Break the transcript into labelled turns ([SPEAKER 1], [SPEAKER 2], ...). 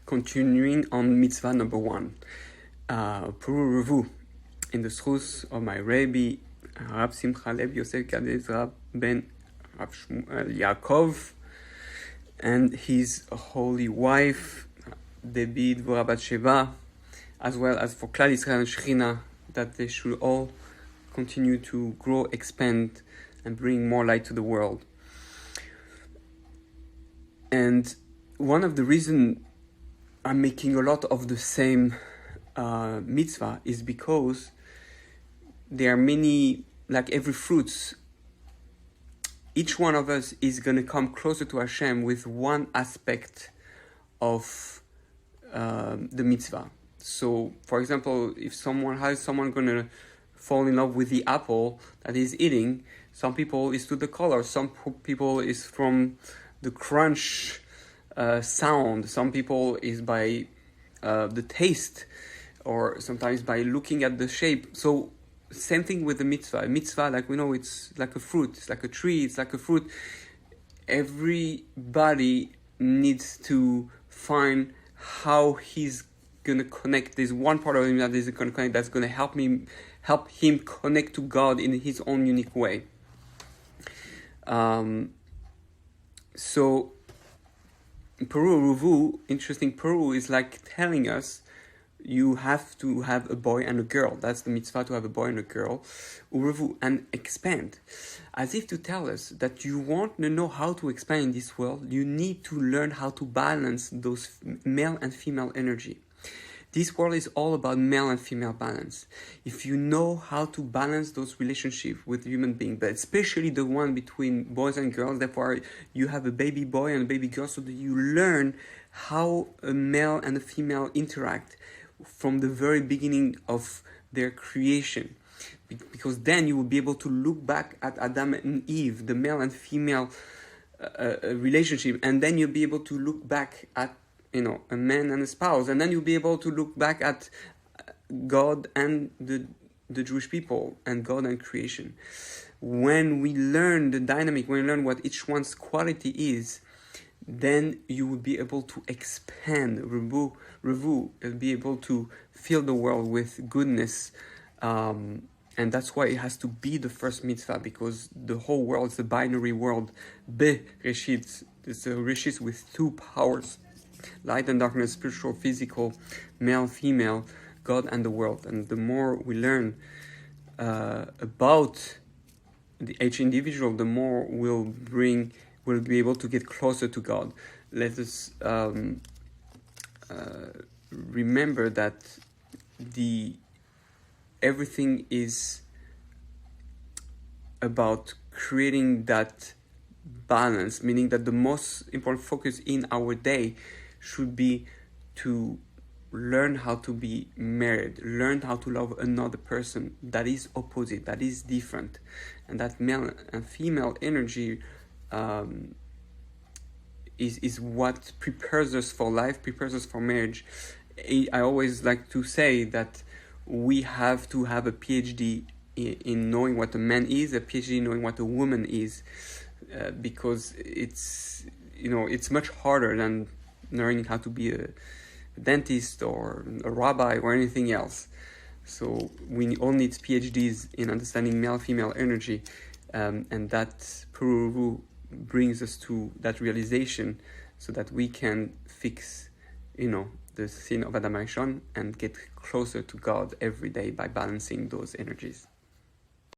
[SPEAKER 1] continuing on mitzvah number 1, uRevu, in the schus of my Rebbe, Rab Simcha Lev Yosef Gad Ezra ben Rav Shmuel Yaakov, and his holy wife, Debbie Dvorah Bat Sheva, as well as for Klal Yisrael and Shechina, that they should all continue to grow, expand, and bring more light to the world. And one of the reasons I'm making a lot of the same mitzvah is because there are many, like every fruits, each one of us is going to come closer to Hashem with one aspect of the mitzvah. So, for example, if someone going to fall in love with the apple that he's eating, some people is to the color, some people is from the crunch sound, some people is by the taste, or sometimes by looking at the shape. So same thing with the mitzvah. A mitzvah, like we know, it's like a fruit, it's like a tree, it's like a fruit. Everybody needs to find how he's going to connect. There's one part of him that is going to connect, that's going to help him connect to God in his own unique way. So Peru, uRevu, interesting, Peru is like telling us you have to have a boy and a girl. That's the mitzvah, to have a boy and a girl. uRevu, and expand. As if to tell us that you want to know how to expand in this world, you need to learn how to balance those male and female energy. This world is all about male and female balance. If you know how to balance those relationships with human beings, but especially the one between boys and girls, therefore you have a baby boy and a baby girl, so that you learn how a male and a female interact from the very beginning of their creation. Because then you will be able to look back at Adam and Eve, the male and female relationship, and then you'll be able to look back at a man and a spouse, and then you'll be able to look back at God and the Jewish people, and God and creation. When we learn the dynamic, when we learn what each one's quality is, then you will be able to expand, uRevu, and be able to fill the world with goodness. And that's why it has to be the first mitzvah, because the whole world is a binary world. Bereshit, it's a Reshit with two powers. Light and darkness, spiritual, physical, male, female, God and the world. And the more we learn about each individual, the more we'll be able to get closer to God. Let us remember that everything is about creating that balance, meaning that the most important focus in our day should be to learn how to be married, learn how to love another person that is opposite, that is different, and that male and female energy is what prepares us for life, prepares us for marriage. I always like to say that we have to have a PhD in knowing what a man is, a PhD in knowing what a woman is, because it's much harder than learning how to be a dentist or a rabbi or anything else. So we all need PhDs in understanding male-female energy, and that uRevu brings us to that realization, so that we can fix, the sin of Adam Rishon and get closer to God every day by balancing those energies.